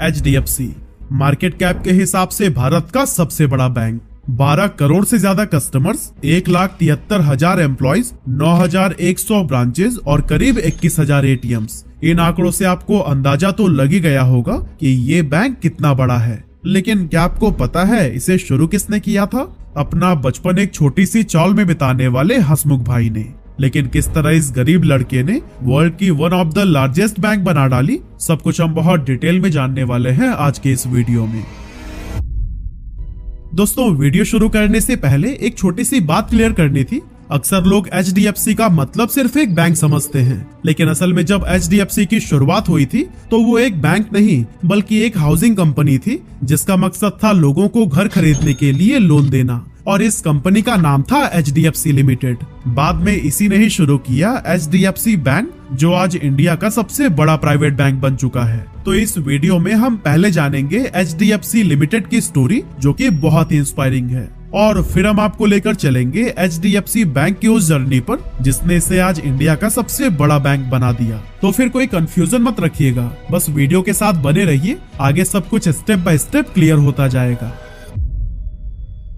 HDFC market cap के हिसाब से भारत का सबसे बड़ा बैंक, 12 करोड़ से ज्यादा कस्टमर्स, 1,73,000 एम्प्लॉइज, 9,100 ब्रांचेस और करीब 21,000 ATMs। इन आंकड़ों से आपको अंदाजा तो लग ही गया होगा कि ये बैंक कितना बड़ा है। लेकिन क्या आपको पता है इसे शुरू किसने किया था? अपना बचपन एक छोटी सी चौल में बिताने वाले हसमुख भाई ने। लेकिन किस तरह इस गरीब लड़के ने वर्ल्ड की one of the largest bank बना डाली, सब कुछ हम बहुत डिटेल में जानने वाले हैं आज के इस वीडियो में। दोस्तों, वीडियो शुरू करने से पहले एक छोटी सी बात क्लियर करनी थी। अक्सर लोग HDFC का मतलब सिर्फ एक बैंक समझते हैं, लेकिन असल में जब HDFC की शुरुआत हुई थी तो वो एक बैंक नहीं बल्कि एक हाउसिंग कंपनी थी, जिसका मकसद था लोगों को घर खरीदने के लिए लोन देना। और इस कंपनी का नाम था HDFC लिमिटेड। बाद में इसी ने ही शुरू किया HDFC बैंक, जो आज इंडिया का सबसे बड़ा प्राइवेट बैंक बन चुका है। तो इस वीडियो में हम पहले जानेंगे HDFC लिमिटेड की स्टोरी, जो कि बहुत ही इंस्पायरिंग है, और फिर हम आपको लेकर चलेंगे HDFC बैंक की उस जर्नी पर जिसने इसे आज इंडिया का सबसे बड़ा बैंक बना दिया। तो फिर कोई कंफ्यूजन मत रखिएगा, बस वीडियो के साथ बने रहिए, आगे सब कुछ स्टेप बाय स्टेप क्लियर होता जाएगा।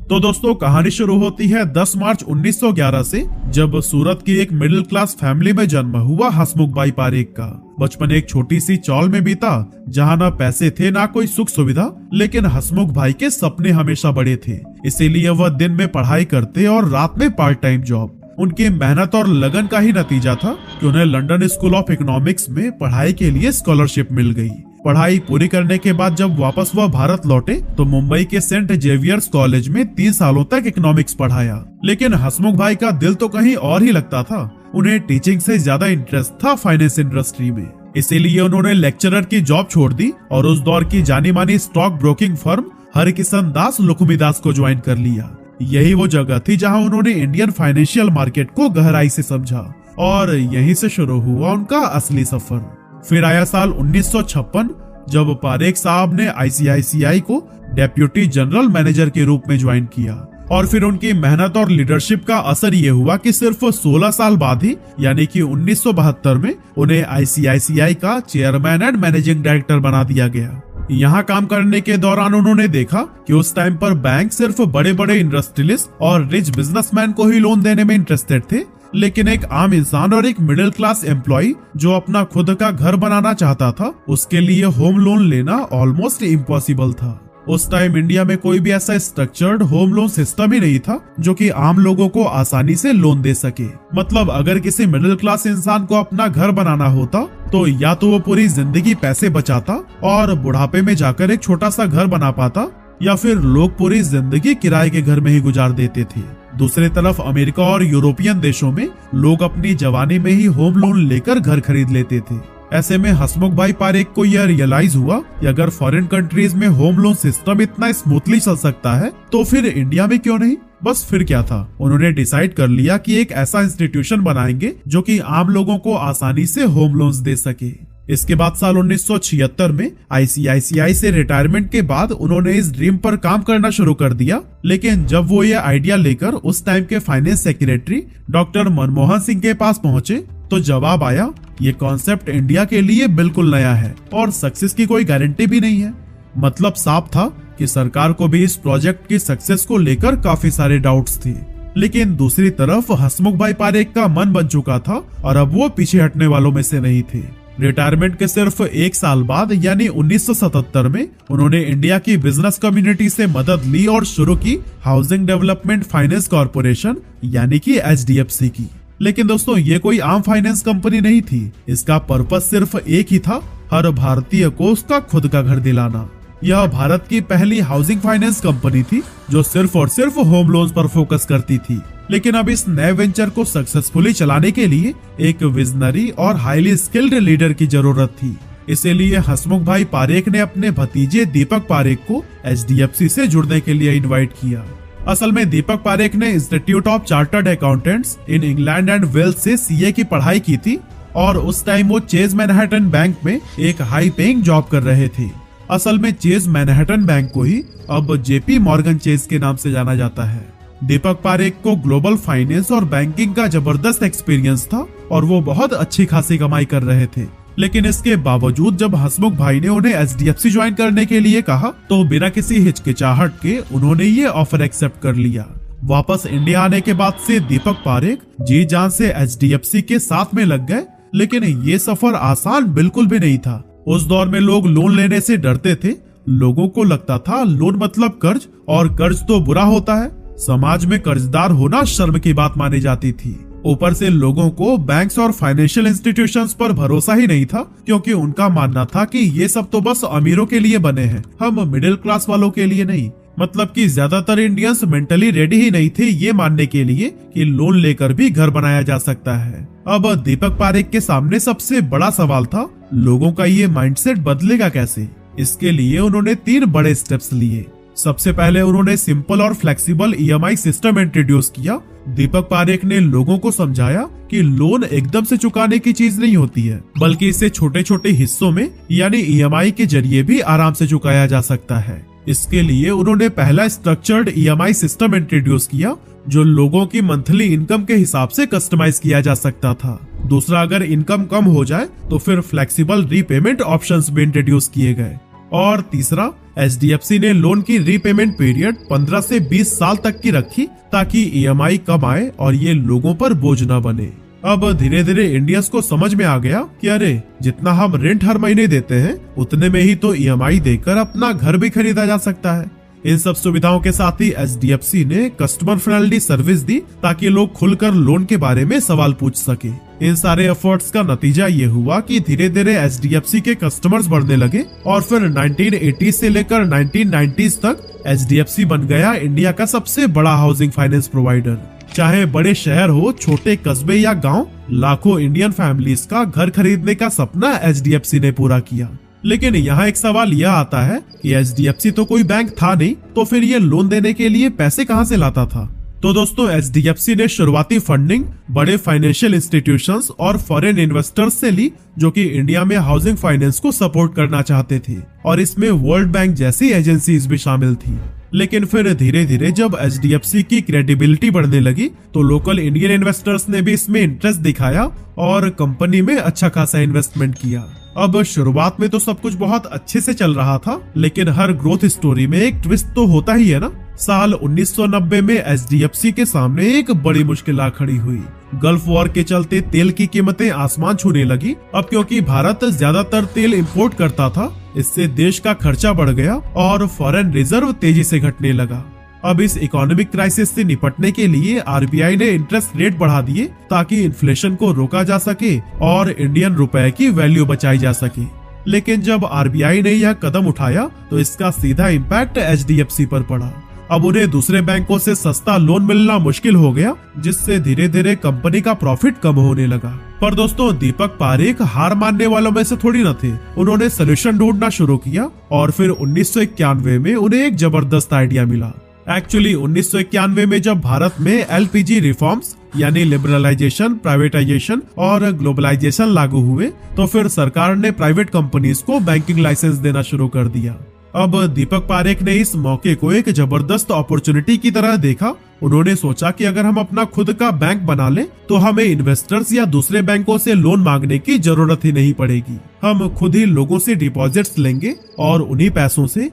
तो दोस्तों, कहानी शुरू होती है 10 मार्च 1911 से, जब सूरत की एक मिडिल क्लास फैमिली में जन्म हुआ हसमुख भाई पारेख का। बचपन एक छोटी सी चौल में बीता, जहां ना पैसे थे ना कोई सुख सुविधा, लेकिन हसमुख भाई के सपने हमेशा बड़े थे। इसीलिए वह दिन में पढ़ाई करते और रात में पार्ट टाइम जॉब। उनकी मेहनत और लगन का ही नतीजा था कि उन्हें लंदन स्कूल ऑफ इकोनॉमिक्स में पढ़ाई के लिए स्कॉलरशिप मिल गई। पढ़ाई पूरी करने के बाद जब वापस वह भारत लौटे तो मुंबई के सेंट जेवियर्स कॉलेज में 3 सालों तक इकोनॉमिक्स पढ़ाया। लेकिन हसमुख भाई का दिल तो कहीं और ही लगता था। उन्हें टीचिंग से ज्यादा इंटरेस्ट था फाइनेंस इंडस्ट्री में। इसीलिए उन्होंने लेक्चरर की जॉब छोड़ दी और उस दौर की जानी मानी स्टॉक ब्रोकिंग फर्म हरिकिशन दास लुक्ष्मीदास को ज्वाइन कर लिया। यही वो जगह थी जहां उन्होंने इंडियन फाइनेंशियल मार्केट को गहराई से समझा, और यहीं से शुरू हुआ उनका असली सफर। फिर आया साल 1956, जब पारेख साहब ने ICICI को डेप्यूटी जनरल मैनेजर के रूप में ज्वाइन किया। और फिर उनकी मेहनत और लीडरशिप का असर ये हुआ कि सिर्फ 16 साल बाद ही, यानी कि 1972 में उन्हें ICICI का चेयरमैन एंड मैनेजिंग डायरेक्टर बना दिया गया। यहाँ काम करने के दौरान उन्होंने देखा कि उस टाइम पर बैंक सिर्फ बड़े बड़े इंडस्ट्रियलिस्ट और रिच बिजनेसमैन को ही लोन देने में इंटरेस्टेड थे, लेकिन एक आम इंसान और एक मिडिल क्लास एम्प्लॉय जो अपना खुद का घर बनाना चाहता था, उसके लिए होम लोन लेना ऑलमोस्ट इम्पॉसिबल था। उस टाइम इंडिया में कोई भी ऐसा स्ट्रक्चर्ड होम लोन सिस्टम ही नहीं था जो कि आम लोगों को आसानी से लोन दे सके। मतलब अगर किसी मिडिल क्लास इंसान को अपना घर बनाना होता तो या तो वो पूरी जिंदगी पैसे बचाता और बुढ़ापे में जाकर एक छोटा सा घर बना पाता, या फिर लोग पूरी जिंदगी किराए के घर में ही गुजार देते थे। दूसरी तरफ अमेरिका और यूरोपियन देशों में लोग अपनी जवानी में ही होम लोन लेकर घर खरीद लेते थे। ऐसे में हसमुख भाई पारेख को यह रियलाइज हुआ कि अगर फॉरेन कंट्रीज में होम लोन सिस्टम इतना स्मूथली चल सकता है तो फिर इंडिया में क्यों नहीं। बस फिर क्या था, उन्होंने डिसाइड कर लिया कि एक ऐसा इंस्टीट्यूशन बनाएंगे जो कि आम लोगों को आसानी से होम लोन्स दे सके। इसके बाद साल 1976 में ICICI से रिटायरमेंट के बाद उन्होंने इस ड्रीम पर काम करना शुरू कर दिया। लेकिन जब वो ये आइडिया लेकर उस टाइम के finance secretary doctor Manmohan Singh के पास पहुंचे तो जवाब आया, ये कॉन्सेप्ट इंडिया के लिए बिल्कुल नया है और सक्सेस की कोई गारंटी भी नहीं है। मतलब साफ था कि सरकार को भी इस प्रोजेक्ट की सक्सेस को लेकर काफी सारे डाउट्स थे। लेकिन दूसरी तरफ हसमुख भाई पारेख का मन बन चुका था और अब वो पीछे हटने वालों में से नहीं थे। रिटायरमेंट के सिर्फ 1 साल बाद यानी 1977 में उन्होंने इंडिया की बिजनेस कम्युनिटी से मदद ली और शुरू की हाउसिंग डेवलपमेंट फाइनेंस कॉर्पोरेशन यानी कि HDFC की। लेकिन दोस्तों, ये कोई आम फाइनेंस कंपनी नहीं थी। इसका पर्पस सिर्फ एक ही था, हर भारतीय को उसका खुद का घर दिलाना। यह भारत की पहली हाउसिंग फाइनेंस कंपनी थी जो सिर्फ और सिर्फ होम लोन्स पर फोकस करती थी। लेकिन अब इस नए वेंचर को सक्सेसफुली चलाने के लिए एक विजनरी और हाईली स्किल्ड लीडर की जरूरत थी। इसीलिए हसमुख भाई पारेख ने अपने भतीजे दीपक पारेख को HDFC से जुड़ने के लिए इनवाइट किया। असल में दीपक पारेख ने Institute of Chartered Accountants in England and Wales से CA की पढ़ाई की थी और उस टाइम वो चेज मैनहट्टन बैंक में एक हाई पेइंग जॉब कर रहे थे। असल में चेज मैनहट्टन बैंक को ही अब JP मॉर्गन चेज के नाम से जाना जाता है। दीपक पारेख को ग्लोबल फाइनेंस और बैंकिंग का जबरदस्त एक्सपीरियंस था और वो बहुत अच्छी खासी कमाई कर रहे थे। लेकिन इसके बावजूद जब हसमुख भाई ने उन्हें एचडीएफसी ज्वाइन करने के लिए कहा तो बिना किसी हिचकिचाहट के उन्होंने ये ऑफर एक्सेप्ट कर लिया। वापस इंडिया आने के बाद से दीपक पारेख जी जान से एचडीएफसी के साथ में लग गए, लेकिन ये सफर आसान बिल्कुल भी नहीं था। उस दौर में लोग लोन लेने से डरते थे। लोगों को लगता था लोन मतलब कर्ज, और कर्ज तो बुरा होता है। समाज में कर्जदार होना शर्म की बात मानी जाती थी। ऊपर से लोगों को बैंक्स और फाइनेंशियल इंस्टीट्यूशंस पर भरोसा ही नहीं था, क्योंकि उनका मानना था कि ये सब तो बस अमीरों के लिए बने हैं, हम मिडिल क्लास वालों के लिए नहीं। मतलब कि ज्यादातर इंडियंस मेंटली रेडी ही नहीं थे ये मानने के लिए कि लोन लेकर भी घर बनाया जा सकता है। अब दीपक पारेख के सामने सबसे बड़ा सवाल था, लोगों का ये माइंडसेट बदलेगा कैसे। इसके लिए उन्होंने 3 बड़े स्टेप्स लिए। सबसे पहले उन्होंने सिंपल और फ्लेक्सिबल ईएमआई सिस्टम इंट्रोड्यूस किया। दीपक पारेख ने लोगों को समझाया कि लोन एकदम से चुकाने की चीज नहीं होती है, बल्कि इसे छोटे छोटे हिस्सों में यानी ईएमआई के जरिए भी आराम से चुकाया जा सकता है। इसके लिए उन्होंने पहला स्ट्रक्चर्ड ईएमआई सिस्टम इंट्रोड्यूस किया, जो लोगों की मंथली इनकम के हिसाब से कस्टमाइज किया जा सकता था। दूसरा, अगर इनकम कम हो जाए तो फिर फ्लेक्सिबल रीपेमेंट ऑप्शंस भी इंट्रोड्यूस किए गए। और तीसरा, एचडीएफसी ने लोन की रीपेमेंट पीरियड 15 से 20 साल तक की रखी, ताकि ईएमआई कम आए और ये लोगों पर बोझ न बने। अब धीरे धीरे इंडियंस को समझ में आ गया कि अरे जितना हम रेंट हर महीने देते हैं उतने में ही तो ईएमआई देकर अपना घर भी खरीदा जा सकता है। इन सब सुविधाओं के साथ ही एचडीएफसी ने कस्टमर फ्रेंडली सर्विस दी, ताकि लोग खुलकर लोन के बारे में सवाल पूछ सके। इन सारे एफर्ट्स का नतीजा ये हुआ कि धीरे धीरे एचडीएफसी के कस्टमर्स बढ़ने लगे और फिर 1980 से लेकर 1990s तक एचडीएफसी बन गया इंडिया का सबसे बड़ा हाउसिंग फाइनेंस प्रोवाइडर। चाहे बड़े शहर हो, छोटे कस्बे या गांव, लाखों इंडियन फैमिलीज का घर खरीदने का सपना एचडीएफसी ने पूरा किया। लेकिन यहाँ एक सवाल यह आता है कि एचडीएफसी तो कोई बैंक था नहीं, तो फिर ये लोन देने के लिए पैसे कहाँ से लाता था। तो दोस्तों, एचडीएफसी ने शुरुआती फंडिंग बड़े फाइनेंशियल इंस्टीट्यूशंस और फॉरेन इन्वेस्टर्स से ली, जो कि इंडिया में हाउसिंग फाइनेंस को सपोर्ट करना चाहते थे, और इसमें वर्ल्ड बैंक जैसी एजेंसीज भी शामिल थी। लेकिन फिर धीरे धीरे जब एचडीएफसी की क्रेडिबिलिटी बढ़ने लगी तो लोकल इंडियन इन्वेस्टर्स ने भी इसमें इंटरेस्ट दिखाया और कंपनी में अच्छा खासा इन्वेस्टमेंट किया। अब शुरुआत में तो सब कुछ बहुत अच्छे से चल रहा था, लेकिन हर ग्रोथ स्टोरी में एक ट्विस्ट तो होता ही है ना। साल 1990 में एचडीएफसी के सामने एक बड़ी मुश्किल आ खड़ी हुई। गल्फ वॉर के चलते तेल की कीमतें आसमान छूने लगी। अब क्योंकि भारत ज्यादातर तेल इंपोर्ट करता था, इससे देश का खर्चा बढ़ गया और फॉरेन रिजर्व तेजी से घटने लगा। अब इस इकोनॉमिक क्राइसिस से निपटने के लिए आरबीआई ने इंटरेस्ट रेट बढ़ा दिए, ताकि इन्फ्लेशन को रोका जा सके और इंडियन रुपए की वैल्यू बचाई जा सके। लेकिन जब आरबीआई ने यह कदम उठाया तो इसका सीधा इम्पैक्ट एचडीएफसी पर पड़ा। अब उन्हें दूसरे बैंकों से सस्ता लोन मिलना मुश्किल हो गया, जिससे धीरे धीरे कंपनी का प्रॉफिट कम होने लगा। पर दोस्तों, दीपक पारेख हार मानने वालों में से थोड़ी न थे। उन्होंने सोल्यूशन ढूंढना शुरू किया और फिर 1991 में उन्हें एक जबरदस्त आइडिया मिला। एक्चुअली 1991 में जब भारत में एलपीजी रिफॉर्म्स यानी लिबरलाइजेशन, प्राइवेटाइजेशन और ग्लोबलाइजेशन लागू हुए, तो फिर सरकार ने प्राइवेट कंपनीज को बैंकिंग लाइसेंस देना शुरू कर दिया। अब दीपक पारेख ने इस मौके को एक जबरदस्त अपॉर्चुनिटी की तरह देखा। उन्होंने सोचा कि अगर हम अपना खुद का बैंक बना लें तो हमें इन्वेस्टर्स या दूसरे बैंकों से लोन मांगने की जरूरत ही नहीं पड़ेगी। हम खुद ही लोगों से डिपॉजिट्स लेंगे और उन्हीं पैसों से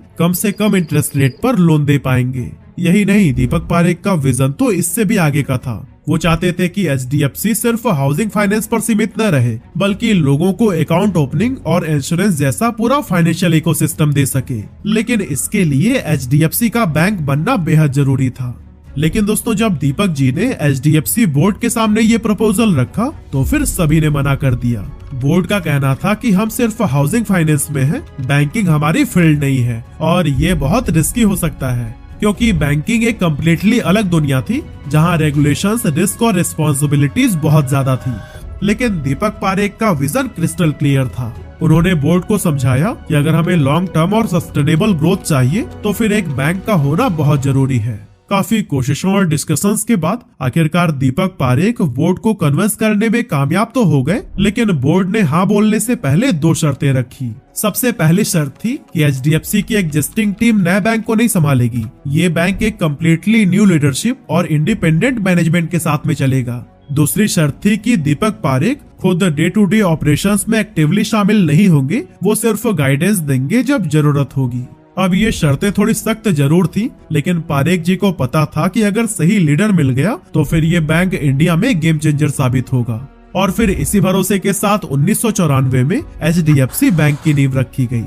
कम इंटरेस्ट रेट पर लोन दे पाएंगे। यही नहीं, दीपक पारेख का विजन तो इससे भी आगे का था। वो चाहते थे कि एचडीएफसी सिर्फ हाउसिंग फाइनेंस पर सीमित न रहे, बल्कि लोगों को अकाउंट ओपनिंग और इंश्योरेंस जैसा पूरा फाइनेंशियल इकोसिस्टम दे सके। लेकिन इसके लिए एचडीएफसी का बैंक बनना बेहद जरूरी था। लेकिन दोस्तों, जब दीपक जी ने एचडीएफसी बोर्ड के सामने ये प्रपोजल रखा तो फिर सभी ने मना कर दिया। बोर्ड का कहना था कि हम सिर्फ हाउसिंग फाइनेंस में हैं, बैंकिंग हमारी फील्ड नहीं है और ये बहुत रिस्की हो सकता है, क्योंकि बैंकिंग एक कम्प्लीटली अलग दुनिया थी जहां रेगुलेशंस, रिस्क और रिस्पॉन्सिबिलिटीज बहुत ज्यादा थी। लेकिन दीपक पारेख का विजन क्रिस्टल क्लियर था। उन्होंने बोर्ड को समझाया कि अगर हमें लॉन्ग टर्म और सस्टेनेबल ग्रोथ चाहिए तो फिर एक बैंक का होना बहुत जरूरी है। काफी कोशिशों और डिस्कशंस के बाद आखिरकार दीपक पारेख बोर्ड को कन्विंस करने में कामयाब तो हो गए, लेकिन बोर्ड ने हाँ बोलने से पहले 2 शर्तें रखी। सबसे पहली शर्त थी कि एचडीएफसी की एग्जिस्टिंग टीम नए बैंक को नहीं संभालेगी। ये बैंक एक कम्प्लीटली न्यू लीडरशिप और इंडिपेंडेंट मैनेजमेंट के साथ में चलेगा। दूसरी शर्त थी कि दीपक पारेख खुद डे टू डे ऑपरेशंस में एक्टिवली शामिल नहीं होंगे, वो सिर्फ गाइडेंस देंगे जब जरूरत होगी। अब ये शर्तें थोड़ी सख्त जरूर थी, लेकिन पारेख जी को पता था कि अगर सही लीडर मिल गया तो फिर ये बैंक इंडिया में गेम चेंजर साबित होगा। और फिर इसी भरोसे के साथ 1994 में HDFC बैंक की नींव रखी गई।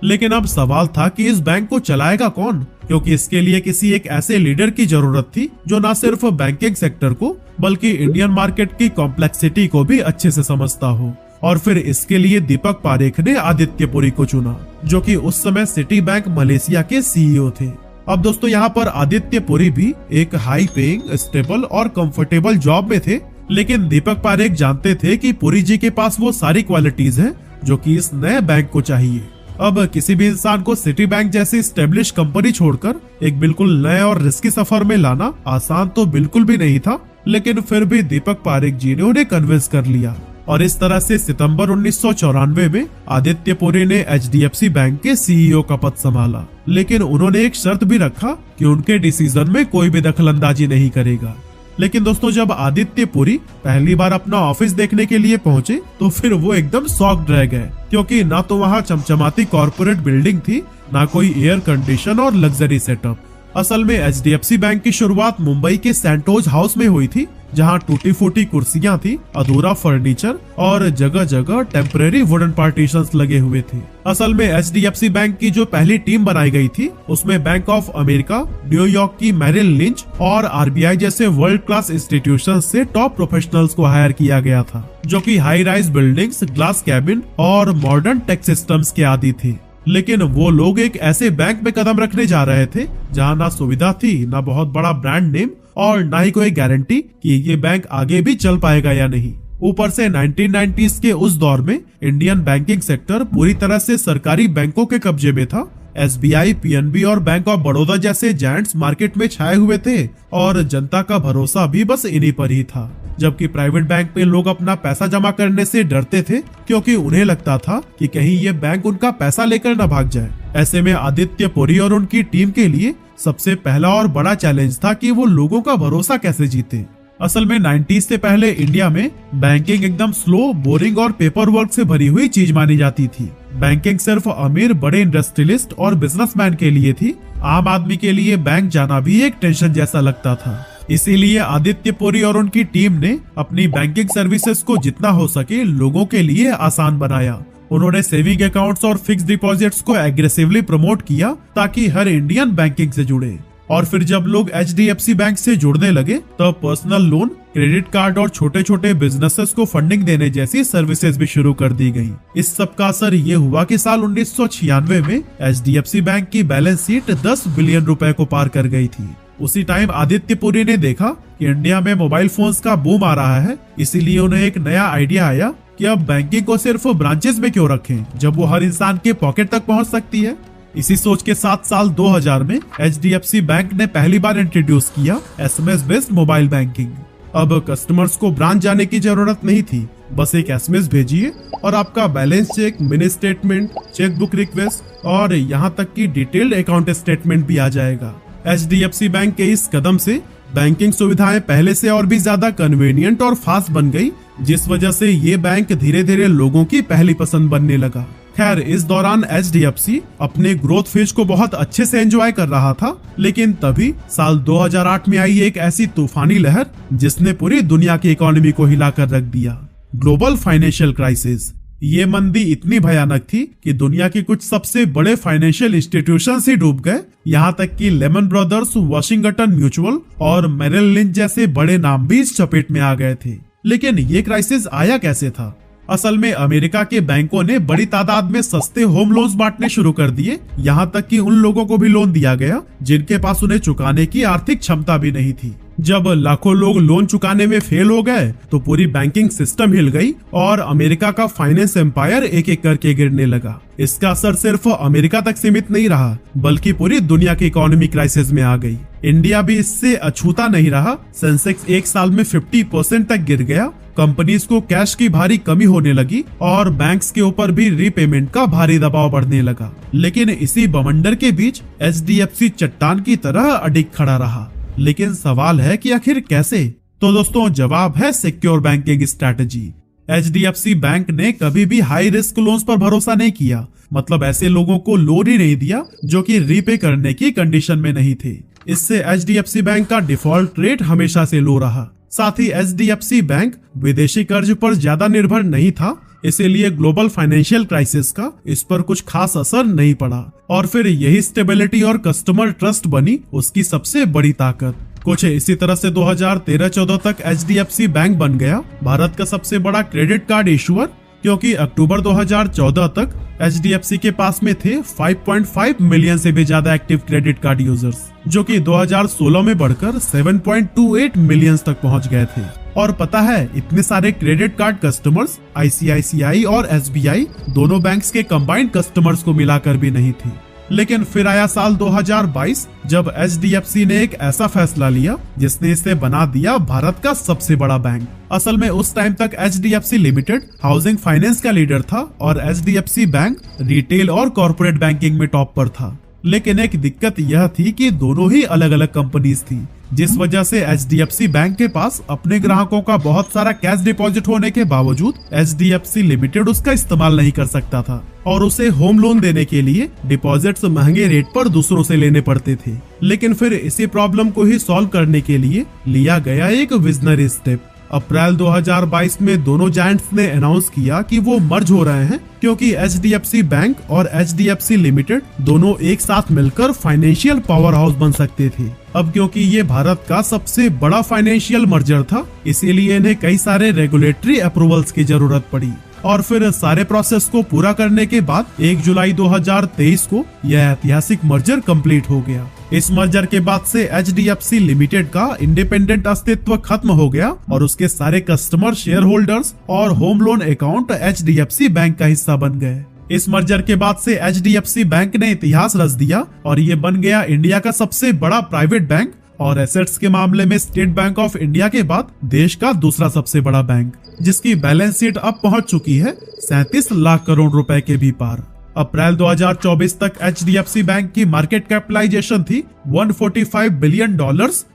लेकिन अब सवाल था कि इस बैंक को चलाएगा कौन, क्योंकि इसके लिए किसी एक ऐसे लीडर की जरूरत थी जो न सिर्फ बैंकिंग सेक्टर को बल्कि इंडियन मार्केट की कॉम्प्लेक्सिटी को भी अच्छे से समझता हो। और फिर इसके लिए दीपक पारेख ने आदित्य पुरी को चुना, जो कि उस समय सिटी बैंक मलेशिया के CEO थे। अब दोस्तों यहाँ पर आदित्य पुरी भी एक हाई पेइंग, स्टेबल और कंफर्टेबल जॉब में थे, लेकिन दीपक पारेख जानते थे कि पुरी जी के पास वो सारी क्वालिटीज हैं जो कि इस नए बैंक को चाहिए। अब किसी भी इंसान को सिटी बैंक जैसी स्टेब्लिश कंपनी छोड़कर एक बिल्कुल नए और रिस्की सफर में लाना आसान तो बिल्कुल भी नहीं था, लेकिन फिर भी दीपक पारेख जी ने उन्हें कन्विंस कर लिया। और इस तरह से सितंबर 1994 में आदित्य पुरी ने HDFC बैंक के CEO का पद संभाला, लेकिन उन्होंने एक शर्त भी रखा कि उनके डिसीजन में कोई भी दखलंदाजी नहीं करेगा। लेकिन दोस्तों जब आदित्य पुरी पहली बार अपना ऑफिस देखने के लिए पहुंचे तो फिर वो एकदम शॉक्ड रह गए, क्योंकि ना तो वहाँ चमचमाती कॉर्पोरेट बिल्डिंग थी, ना कोई एयर कंडीशन और लग्जरी सेटअप। असल में HDFC बैंक की शुरुआत मुंबई के सेंटोज हाउस में हुई थी, जहां टूटी फूटी कुर्सियां थी, अधूरा फर्नीचर और जगह जगह टेम्परेरी वुडन पार्टीशंस लगे हुए थे। असल में HDFC बैंक की जो पहली टीम बनाई गई थी उसमें बैंक ऑफ अमेरिका, न्यूयॉर्क की मेरिल लिंच और RBI जैसे वर्ल्ड क्लास इंस्टीट्यूशंस से टॉप प्रोफेशनल्स को हायर किया गया था, जो कि high rise buildings, glass cabin और मॉडर्न टेक सिस्टम्स के आदी थे। लेकिन वो लोग एक ऐसे बैंक में कदम रखने जा रहे थे जहां ना सुविधा थी, ना बहुत बड़ा ब्रांड नेम और ना ही कोई गारंटी कि ये बैंक आगे भी चल पाएगा या नहीं। ऊपर से 1990s के उस दौर में इंडियन बैंकिंग सेक्टर पूरी तरह से सरकारी बैंकों के कब्जे में था। SBI, PNB और बैंक ऑफ बड़ौदा जैसे जायंट्स मार्केट में छाए हुए थे और जनता का भरोसा भी बस इन्हीं पर ही था। जबकि प्राइवेट बैंक में लोग अपना पैसा जमा करने से डरते थे, क्योंकि उन्हें लगता था कि कहीं ये बैंक उनका पैसा लेकर न भाग जाए। ऐसे में आदित्य पुरी और उनकी टीम के लिए सबसे पहला और बड़ा चैलेंज था कि वो लोगों का भरोसा कैसे जीते। असल में 90s से पहले इंडिया में बैंकिंग एकदम स्लो, बोरिंग और पेपर वर्क से भरी हुई चीज मानी जाती थी। बैंकिंग सिर्फ अमीर बड़े इंडस्ट्रियलिस्ट और बिजनेसमैन के लिए थी। आम आदमी के लिए बैंक जाना भी एक टेंशन जैसा लगता था। इसीलिए आदित्य पुरी और उनकी टीम ने अपनी बैंकिंग सर्विसेज को जितना हो सके लोगों के लिए आसान बनाया। उन्होंने सेविंग अकाउंट्स और फिक्स डिपॉजिट्स को एग्रेसिवली प्रमोट किया ताकि हर इंडियन बैंकिंग से जुड़े। और फिर जब लोग HDFC बैंक से जुड़ने लगे तो पर्सनल लोन, क्रेडिट कार्ड और छोटे छोटे बिजनेसेस को फंडिंग देने जैसी सर्विसेज भी शुरू कर दी गई। इस सब का असर ये हुआ कि साल 1996 में HDFC बैंक की बैलेंस शीट 10 बिलियन रुपए को पार कर गई थी। उसी टाइम आदित्य पुरी ने देखा कि इंडिया में मोबाइल फोन्स का बूम आ रहा है, इसीलिए उन्हें एक नया आइडिया आया कि अब बैंकिंग को सिर्फ ब्रांचेस में क्यों रखें जब वो हर इंसान के पॉकेट तक पहुंच सकती है। इसी सोच के साथ साल 2000 में HDFC बैंक ने पहली बार इंट्रोड्यूस किया SMS बेस्ड मोबाइल बैंकिंग। अब कस्टमर्स को ब्रांच जाने की जरूरत नहीं थी, बस एक SMS भेजिए और आपका balance check, mini statement, chequebook request और यहाँ तक कि डिटेल्ड अकाउंट स्टेटमेंट भी आ जाएगा। HDFC बैंक के इस कदम से बैंकिंग सुविधाएं पहले से और भी ज्यादा कन्वीनियंट और फास्ट बन गई, जिस वजह से ये बैंक धीरे धीरे लोगों की पहली पसंद बनने लगा। खैर, इस दौरान HDFC अपने ग्रोथ फेज को बहुत अच्छे से एंजॉय कर रहा था, लेकिन तभी साल 2008 में आई एक ऐसी तूफानी लहर जिसने पूरी दुनिया की इकोनॉमी को हिलाकर रख दिया, ग्लोबल फाइनेंशियल क्राइसिस। ये मंदी इतनी भयानक थी कि दुनिया के कुछ सबसे बड़े फाइनेंशियल इंस्टीट्यूशंस ही डूब गए। यहाँ तक कि लेमन ब्रदर्स, वॉशिंगटन म्यूचुअल और मेरिल लिंच जैसे बड़े नाम भी इस चपेट में आ गए थे। लेकिन ये क्राइसिस आया कैसे था? असल में अमेरिका के बैंकों ने बड़ी तादाद में सस्ते होम लोन्स बांटने शुरू कर दिए। यहाँ तक कि उन लोगों को भी लोन दिया गया जिनके पास उन्हें चुकाने की आर्थिक क्षमता भी नहीं थी। जब लाखों लोग लोन चुकाने में फेल हो गए तो पूरी बैंकिंग सिस्टम हिल गई और अमेरिका का फाइनेंस एम्पायर एक एक करके गिरने लगा। इसका असर सिर्फ अमेरिका तक सीमित नहीं रहा, बल्कि पूरी दुनिया की इकोनॉमी क्राइसिस में आ गई। इंडिया भी इससे अछूता नहीं रहा। सेंसेक्स एक साल में 50% तक गिर गया। कंपनीज को कैश की भारी कमी होने लगी और बैंक्स के ऊपर भी रीपेमेंट का भारी दबाव बढ़ने लगा। लेकिन इसी बवंडर के बीच HDFC चट्टान की तरह अडिग खड़ा रहा। लेकिन सवाल है कि आखिर कैसे? तो दोस्तों, जवाब है secure banking strategy. HDFC bank ने कभी भी हाई रिस्क लोन्स पर भरोसा नहीं किया, मतलब ऐसे लोगों को लोन ही नहीं दिया जो कि रीपे करने की कंडीशन में नहीं थे। इससे HDFC बैंक का डिफॉल्ट रेट हमेशा से लो रहा। साथ ही HDFC बैंक विदेशी कर्ज पर ज्यादा निर्भर नहीं था, इसीलिए ग्लोबल फाइनेंशियल क्राइसिस का इस पर कुछ खास असर नहीं पड़ा। और फिर यही स्टेबिलिटी और कस्टमर ट्रस्ट बनी उसकी सबसे बड़ी ताकत। कुछ इसी तरह से 2013-14 तक HDFC बैंक बन गया भारत का सबसे बड़ा क्रेडिट कार्ड इशुअर, क्योंकि अक्टूबर 2014 तक HDFC के पास में थे 5.5 मिलियन से भी ज्यादा एक्टिव क्रेडिट कार्ड यूजर्स, जो कि 2016 में बढ़कर 7.28 मिलियन तक पहुंच गए थे। और पता है, इतने सारे क्रेडिट कार्ड कस्टमर्स ICICI और SBI दोनों बैंक्स के कंबाइंड कस्टमर्स को मिलाकर भी नहीं थी। लेकिन फिर आया साल 2022 जब HDFC ने एक ऐसा फैसला लिया जिसने इसे बना दिया भारत का सबसे बड़ा बैंक। असल में उस टाइम तक HDFC लिमिटेड हाउसिंग फाइनेंस का लीडर था और HDFC बैंक रिटेल और कॉर्पोरेट बैंकिंग में टॉप पर था। लेकिन एक दिक्कत यह थी कि दोनों ही अलग अलग कंपनीज थी, जिस वजह से HDFC बैंक के पास अपने ग्राहकों का बहुत सारा कैश डिपॉजिट होने के बावजूद HDFC लिमिटेड उसका इस्तेमाल नहीं कर सकता था और उसे होम लोन देने के लिए डिपॉजिट्स महंगे रेट पर दूसरों से लेने पड़ते थे। लेकिन फिर इसी प्रॉब्लम को ही सॉल्व करने के लिए लिया गया एक विजनरी स्टेप। अप्रैल 2022 में दोनों जायंट्स ने अनाउंस किया कि वो मर्ज हो रहे हैं, क्योंकि HDFC बैंक और HDFC लिमिटेड दोनों एक साथ मिलकर फाइनेंशियल पावर हाउस बन सकते थे। अब क्योंकि ये भारत का सबसे बड़ा फाइनेंशियल मर्जर था, इसीलिए इन्हें कई सारे रेगुलेटरी अप्रूवल्स की जरूरत पड़ी। और फिर सारे प्रोसेस को पूरा करने के बाद 1 जुलाई 2023 को यह ऐतिहासिक मर्जर कंप्लीट हो गया। इस मर्जर के बाद से HDFC लिमिटेड का इंडिपेंडेंट अस्तित्व खत्म हो गया और उसके सारे कस्टमर, शेयर होल्डर्स और home loan account HDFC bank का हिस्सा बन गए। इस मर्जर के बाद से HDFC बैंक ने इतिहास रच दिया और ये बन गया इंडिया का सबसे बड़ा प्राइवेट बैंक और एसेट्स के मामले में स्टेट बैंक ऑफ इंडिया के बाद देश का दूसरा सबसे बड़ा बैंक, जिसकी बैलेंस शीट अब पहुंच चुकी है 37 लाख करोड़ रुपए के भी पार। अप्रैल 2024 तक HDFC बैंक की मार्केट कैपिटलाइजेशन थी $145 बिलियन,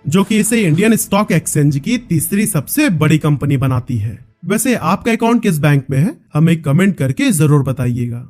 जो कि इसे इंडियन स्टॉक एक्सचेंज की तीसरी सबसे बड़ी कंपनी बनाती है। वैसे आपका अकाउंट किस बैंक में है, हमें कमेंट करके जरूर बताइएगा।